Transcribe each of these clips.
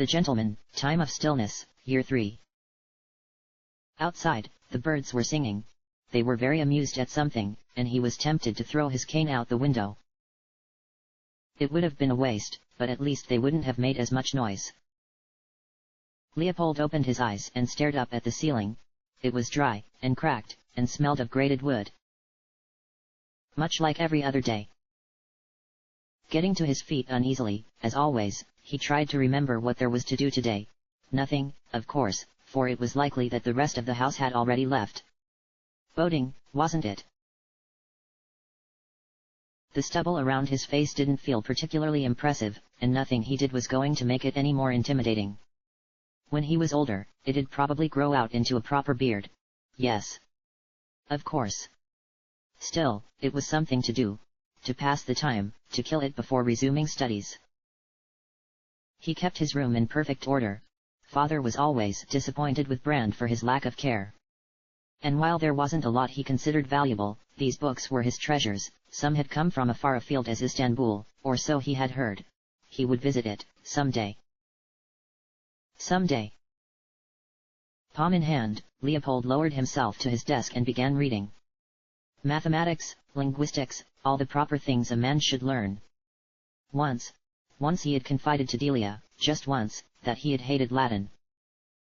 The Gentleman, Time of Stillness, Year 3. Outside, the birds were singing. They were very amused at something, and he was tempted to throw his cane out the window. It would have been a waste, but at least they wouldn't have made as much noise. Leopold opened his eyes and stared up at the ceiling. It was dry, and cracked, and smelled of grated wood. Much like every other day. Getting to his feet uneasily, as always, he tried to remember what there was to do today. Nothing, of course, for it was likely that the rest of the house had already left. Boating, wasn't it? The stubble around his face didn't feel particularly impressive, and nothing he did was going to make it any more intimidating. When he was older, it'd probably grow out into a proper beard. Yes. Of course. Still, it was something to do. To pass the time, to kill it before resuming studies. He kept his room in perfect order. Father was always disappointed with Brand for his lack of care. And while there wasn't a lot he considered valuable, these books were his treasures. Some had come from afar afield as Istanbul, or so he had heard. He would visit it, someday. Someday. Palm in hand, Leopold lowered himself to his desk and began reading. Mathematics, linguistics, all the proper things a man should learn. Once he had confided to Delia, just once, that he had hated Latin.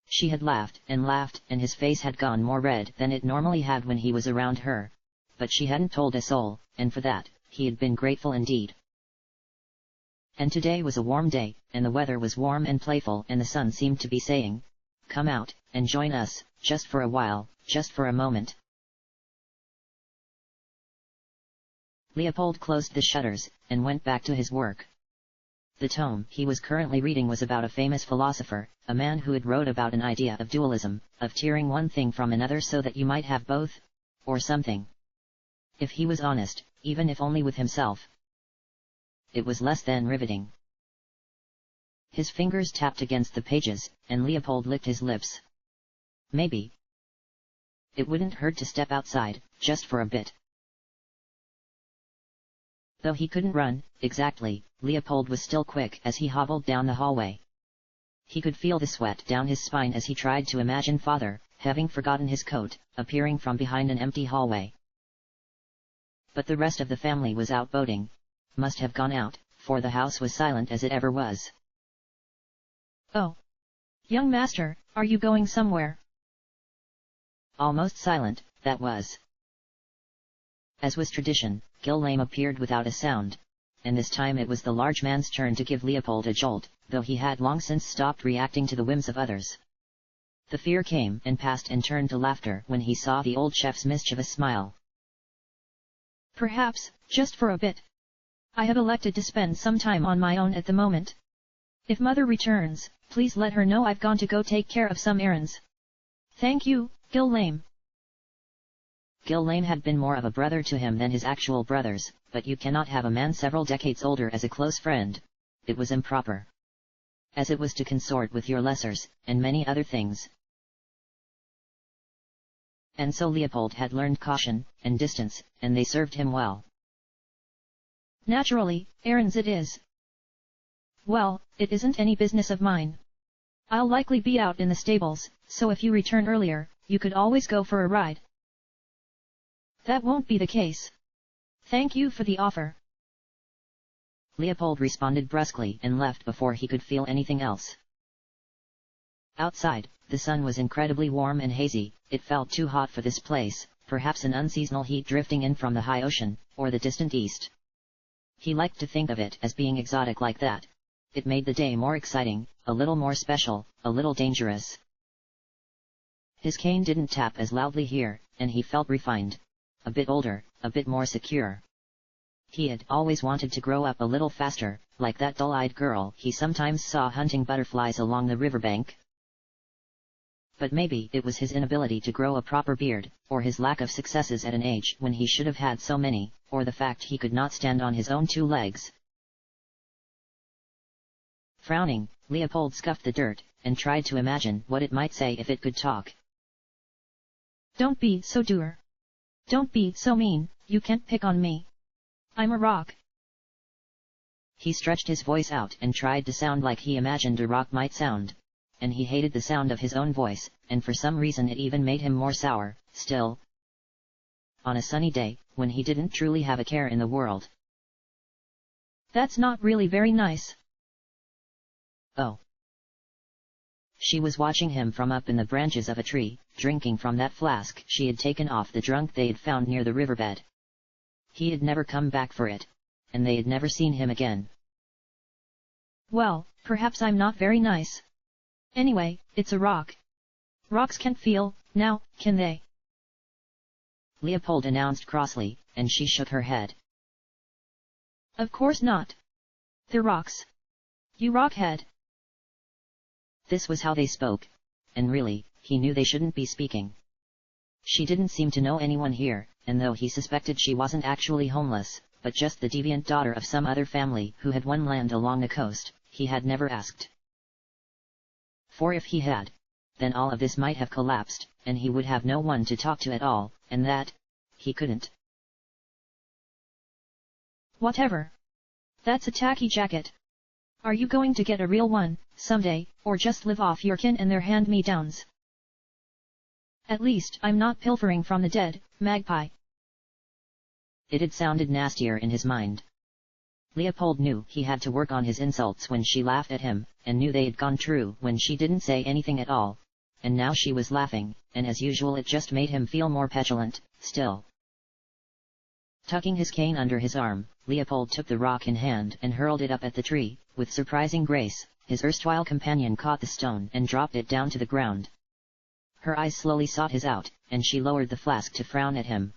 She had laughed, and his face had gone more red than it normally had when he was around her. But she hadn't told a soul, and for that, he had been grateful indeed. And today was a warm day, and the weather was warm and playful, and the sun seemed to be saying, "Come out, and join us, just for a while, just for a moment." Leopold closed the shutters, and went back to his work. The tome he was currently reading was about a famous philosopher, a man who had wrote about an idea of dualism, of tearing one thing from another so that you might have both, or something. If he was honest, even if only with himself, it was less than riveting. His fingers tapped against the pages, and Leopold licked his lips. Maybe it wouldn't hurt to step outside, just for a bit. Though he couldn't run, exactly, Leopold was still quick as he hobbled down the hallway. He could feel the sweat down his spine as he tried to imagine Father, having forgotten his coat, appearing from behind an empty hallway. But the rest of the family was out boating. Must have gone out, for the house was silent as it ever was. "Oh. Young master, are you going somewhere?" Almost silent, that was. As was tradition, Guillaume appeared without a sound, and this time it was the large man's turn to give Leopold a jolt, though he had long since stopped reacting to the whims of others. The fear came and passed and turned to laughter when he saw the old chef's mischievous smile. "Perhaps, just for a bit. I have elected to spend some time on my own at the moment. If Mother returns, please let her know I've gone to go take care of some errands. Thank you, Guillaume." Guillaume had been more of a brother to him than his actual brothers, but you cannot have a man several decades older as a close friend. It was improper. As it was to consort with your lessers, and many other things. And so Leopold had learned caution, and distance, and they served him well. "Naturally, errands it is." "Well, it isn't any business of mine. I'll likely be out in the stables, so if you return earlier, you could always go for a ride." "That won't be the case. Thank you for the offer." Leopold responded brusquely and left before he could feel anything else. Outside, the sun was incredibly warm and hazy. It felt too hot for this place, perhaps an unseasonal heat drifting in from the high ocean, or the distant east. He liked to think of it as being exotic like that. It made the day more exciting, a little more special, a little dangerous. His cane didn't tap as loudly here, and he felt refined. A bit older, a bit more secure. He had always wanted to grow up a little faster, like that dull-eyed girl he sometimes saw hunting butterflies along the riverbank. But maybe it was his inability to grow a proper beard, or his lack of successes at an age when he should have had so many, or the fact he could not stand on his own two legs. Frowning, Leopold scuffed the dirt, and tried to imagine what it might say if it could talk. "Don't be so dour. Don't be so mean, you can't pick on me. I'm a rock." He stretched his voice out and tried to sound like he imagined a rock might sound. And he hated the sound of his own voice, and for some reason it even made him more sour, still. On a sunny day, when he didn't truly have a care in the world. That's not really very nice. Oh. She was watching him from up in the branches of a tree, drinking from that flask she had taken off the drunk they'd found near the riverbed. He had never come back for it, and they had never seen him again. Well, perhaps I'm not very nice. Anyway, it's a rock. Rocks can't feel, now, can they? Leopold announced crossly, and she shook her head. Of course not. They're rocks. You rockhead. This was how they spoke, and really, he knew they shouldn't be speaking. She didn't seem to know anyone here, and though he suspected she wasn't actually homeless, but just the deviant daughter of some other family who had won land along the coast, he had never asked. For if he had, then all of this might have collapsed, and he would have no one to talk to at all, and that, he couldn't. Whatever. That's a tacky jacket. Are you going to get a real one, someday, or just live off your kin and their hand-me-downs? At least I'm not pilfering from the dead, magpie. It had sounded nastier in his mind. Leopold knew he had to work on his insults when she laughed at him, and knew they had gone true when she didn't say anything at all. And now she was laughing, and as usual it just made him feel more petulant, still. Tucking his cane under his arm, Leopold took the rock in hand and hurled it up at the tree. With surprising grace, his erstwhile companion caught the stone and dropped it down to the ground. Her eyes slowly sought his out, and she lowered the flask to frown at him.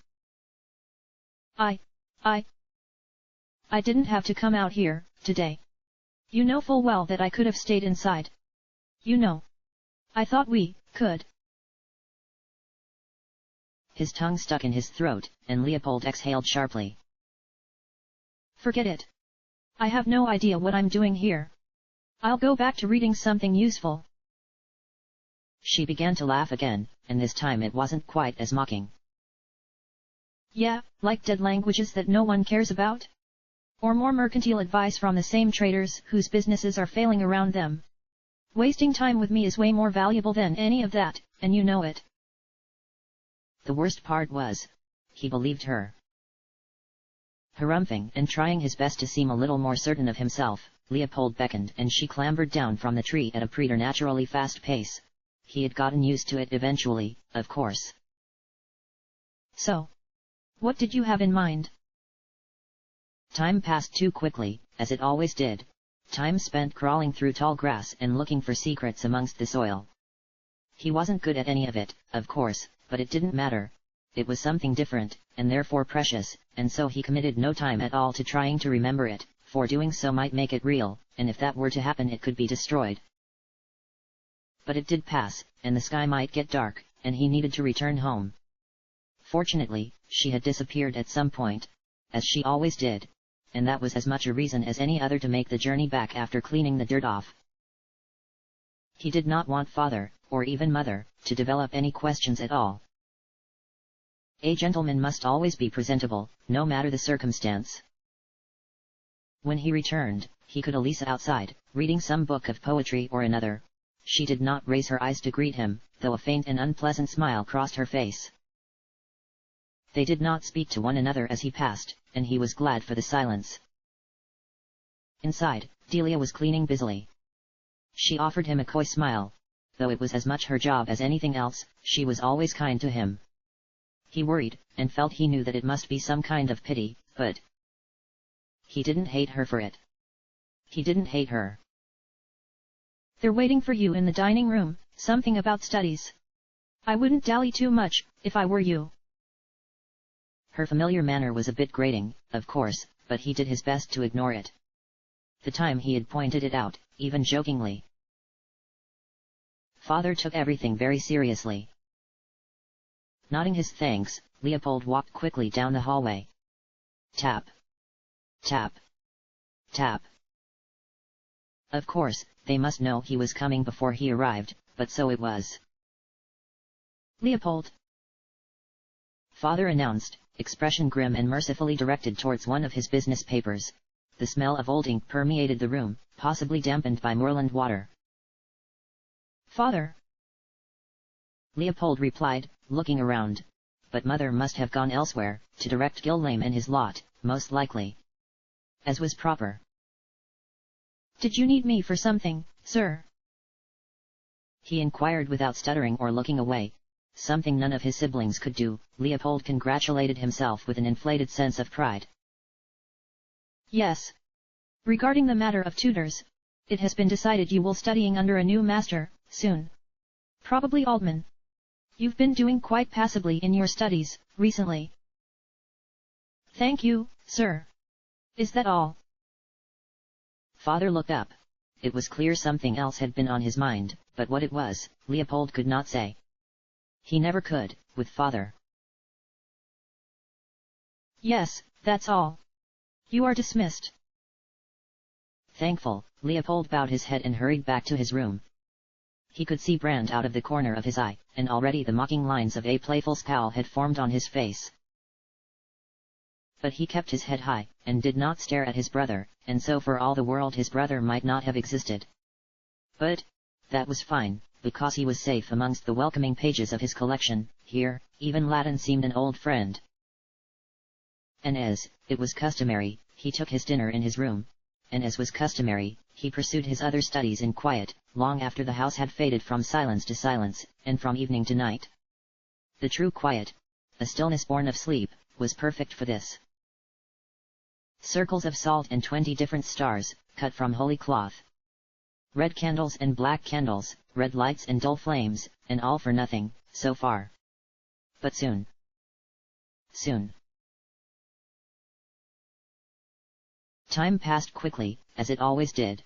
I didn't have to come out here, today. You know full well that I could have stayed inside. You know. I thought we could. His tongue stuck in his throat, and Leopold exhaled sharply. Forget it. I have no idea what I'm doing here. I'll go back to reading something useful. She began to laugh again, and this time it wasn't quite as mocking. Yeah, like dead languages that no one cares about? Or more mercantile advice from the same traders whose businesses are failing around them. Wasting time with me is way more valuable than any of that, and you know it. The worst part was, he believed her. Harumphing and trying his best to seem a little more certain of himself, Leopold beckoned and she clambered down from the tree at a preternaturally fast pace. He had gotten used to it eventually, of course. So, what did you have in mind? Time passed too quickly, as it always did. Time spent crawling through tall grass and looking for secrets amongst the soil. He wasn't good at any of it, of course, but it didn't matter. It was something different, and therefore precious, and so he committed no time at all to trying to remember it, for doing so might make it real, and if that were to happen it could be destroyed. But it did pass, and the sky might get dark, and he needed to return home. Fortunately, she had disappeared at some point, as she always did, and that was as much a reason as any other to make the journey back after cleaning the dirt off. He did not want father, or even mother, to develop any questions at all. A gentleman must always be presentable, no matter the circumstance. When he returned, he could Elisa outside, reading some book of poetry or another. She did not raise her eyes to greet him, though a faint and unpleasant smile crossed her face. They did not speak to one another as he passed, and he was glad for the silence. Inside, Delia was cleaning busily. She offered him a coy smile. Though it was as much her job as anything else, she was always kind to him. He worried, and felt he knew that it must be some kind of pity, but he didn't hate her for it. He didn't hate her. They're waiting for you in the dining room, something about studies. I wouldn't dally too much, if I were you. Her familiar manner was a bit grating, of course, but he did his best to ignore it. The time he had pointed it out, even jokingly. Father took everything very seriously. Nodding his thanks, Leopold walked quickly down the hallway. Tap. Tap. Tap. Of course, they must know he was coming before he arrived, but so it was. Leopold. Father announced, expression grim and mercifully directed towards one of his business papers. the smell of old ink permeated the room, possibly dampened by moorland water. "Father!" Leopold replied, looking around. But mother must have gone elsewhere, to direct Gilliam and his lot, most likely. As was proper. "Did you need me for something, sir?" he inquired without stuttering or looking away. Something none of his siblings could do. Leopold congratulated himself with an inflated sense of pride. "Yes. Regarding the matter of tutors, it has been decided you will studying under a new master, soon. Probably Altman. You've been doing quite passably in your studies, recently." "Thank you, sir. Is that all?" Father looked up. It was clear something else had been on his mind, but what it was, Leopold could not say. He never could, with father. "Yes, that's all. You are dismissed." Thankful, Leopold bowed his head and hurried back to his room. He could see Brand out of the corner of his eye, and already the mocking lines of a playful scowl had formed on his face. But he kept his head high, and did not stare at his brother, and so for all the world his brother might not have existed. But that was fine, because he was safe amongst the welcoming pages of his collection. Here, even Latin seemed an old friend. And as it was customary, he took his dinner in his room. And as was customary, he pursued his other studies in quiet, long after the house had faded from silence to silence, and from evening to night. The true quiet, a stillness born of sleep, was perfect for this. Circles of salt and 20 different stars, cut from holy cloth. Red candles and black candles, red lights and dull flames, and all for nothing, so far. But soon. Soon. Time passed quickly, as it always did.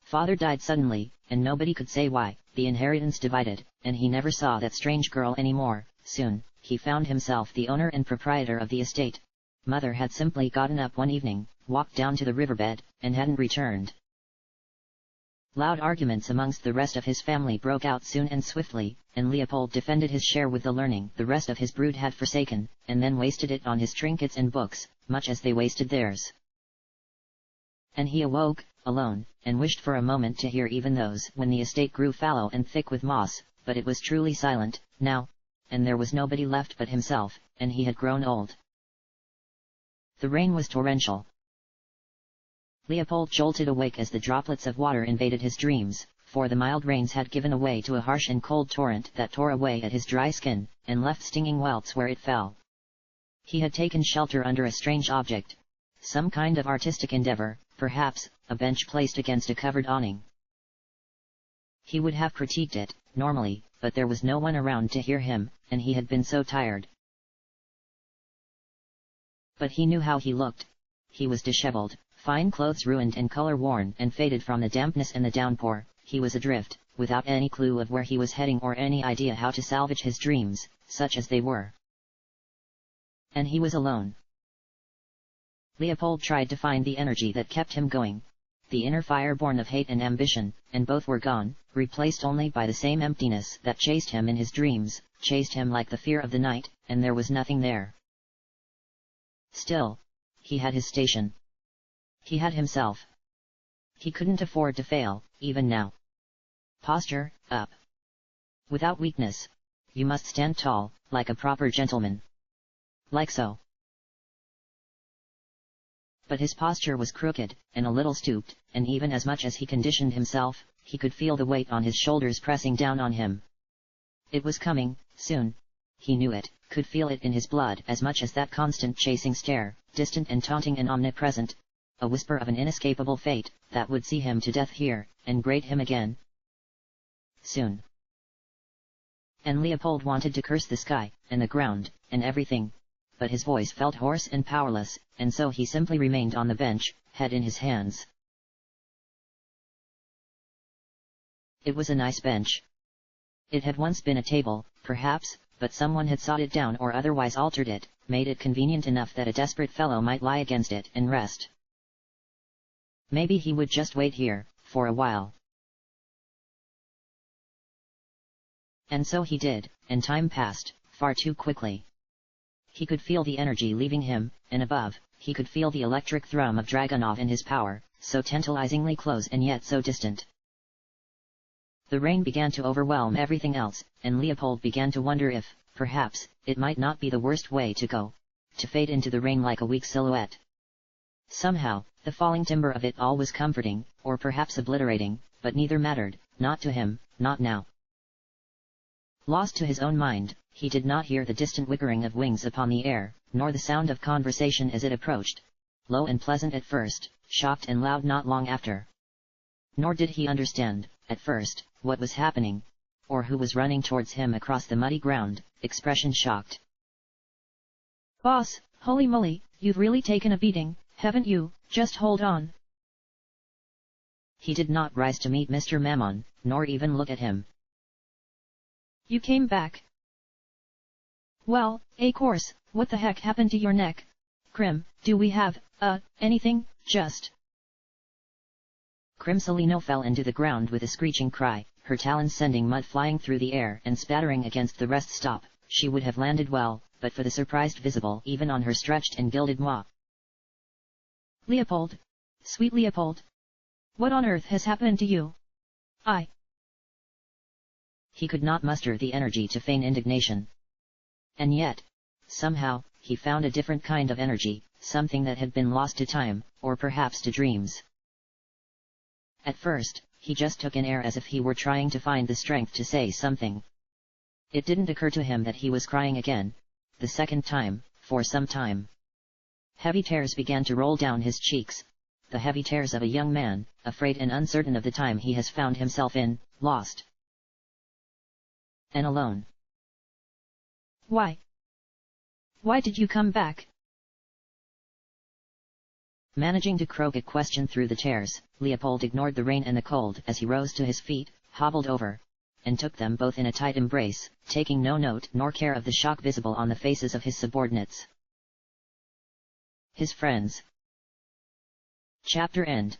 Father died suddenly, and nobody could say why. The inheritance divided, and he never saw that strange girl anymore. Soon, he found himself the owner and proprietor of the estate. Mother had simply gotten up one evening, walked down to the riverbed, and hadn't returned. Loud arguments amongst the rest of his family broke out soon and swiftly, and Leopold defended his share with the learning the rest of his brood had forsaken, and then wasted it on his trinkets and books, much as they wasted theirs. And he awoke, alone, and wished for a moment to hear even those when the estate grew fallow and thick with moss, but it was truly silent, now, and there was nobody left but himself, and he had grown old. The rain was torrential. Leopold jolted awake as the droplets of water invaded his dreams, for the mild rains had given way to a harsh and cold torrent that tore away at his dry skin, and left stinging welts where it fell. He had taken shelter under a strange object. Some kind of artistic endeavor, perhaps, a bench placed against a covered awning. He would have critiqued it, normally, but there was no one around to hear him, and he had been so tired. But he knew how he looked. He was disheveled, fine clothes ruined and color worn and faded from the dampness and the downpour. He was adrift, without any clue of where he was heading or any idea how to salvage his dreams, such as they were. And he was alone. Leopold tried to find the energy that kept him going. The inner fire born of hate and ambition, and both were gone, replaced only by the same emptiness that chased him in his dreams, chased him like the fear of the night, and there was nothing there. Still, he had his station. He had himself. He couldn't afford to fail, even now. Posture, up. Without weakness. You must stand tall, like a proper gentleman. Like so. But his posture was crooked, and a little stooped, and even as much as he conditioned himself, he could feel the weight on his shoulders pressing down on him. It was coming, soon. He knew it, could feel it in his blood as much as that constant chasing stare, distant and taunting and omnipresent. A whisper of an inescapable fate, that would see him to death here, and grate him again. Soon. And Leopold wanted to curse the sky, and the ground, and everything. But his voice felt hoarse and powerless, and so he simply remained on the bench, head in his hands. It was a nice bench. It had once been a table, perhaps, but someone had sawed it down or otherwise altered it, made it convenient enough that a desperate fellow might lie against it and rest. Maybe he would just wait here, for a while. And so he did, and time passed, far too quickly. He could feel the energy leaving him, and above, he could feel the electric thrum of Dragunov in his power, so tantalizingly close and yet so distant. The rain began to overwhelm everything else, and Leopold began to wonder if, perhaps, it might not be the worst way to go, to fade into the rain like a weak silhouette. Somehow, the falling timber of it all was comforting, or perhaps obliterating, but neither mattered, not to him, not now. Lost to his own mind, he did not hear the distant whickering of wings upon the air, nor the sound of conversation as it approached, low and pleasant at first, shocked and loud not long after. Nor did he understand, at first, what was happening, or who was running towards him across the muddy ground, expression shocked. Boss, holy moly, you've really taken a beating, haven't you? Just hold on. He did not rise to meet Mr. Mammon, nor even look at him. You came back. Well, of course, what the heck happened to your neck? Krim, do we have, anything, just... Krimsalino fell into the ground with a screeching cry, her talons sending mud flying through the air and spattering against the rest stop. She would have landed well, but for the surprise visible even on her stretched and gilded maw. Leopold! Sweet Leopold! What on earth has happened to you? He could not muster the energy to feign indignation. And yet, somehow, he found a different kind of energy, something that had been lost to time, or perhaps to dreams. At first, he just took in air as if he were trying to find the strength to say something. It didn't occur to him that he was crying again, the second time, for some time. Heavy tears began to roll down his cheeks, the heavy tears of a young man, afraid and uncertain of the time he has found himself in, lost. And alone. Why? Why did you come back? Managing to croak a question through the tears, Leopold ignored the rain and the cold as he rose to his feet, hobbled over, and took them both in a tight embrace, taking no note nor care of the shock visible on the faces of his subordinates. His friends. Chapter end.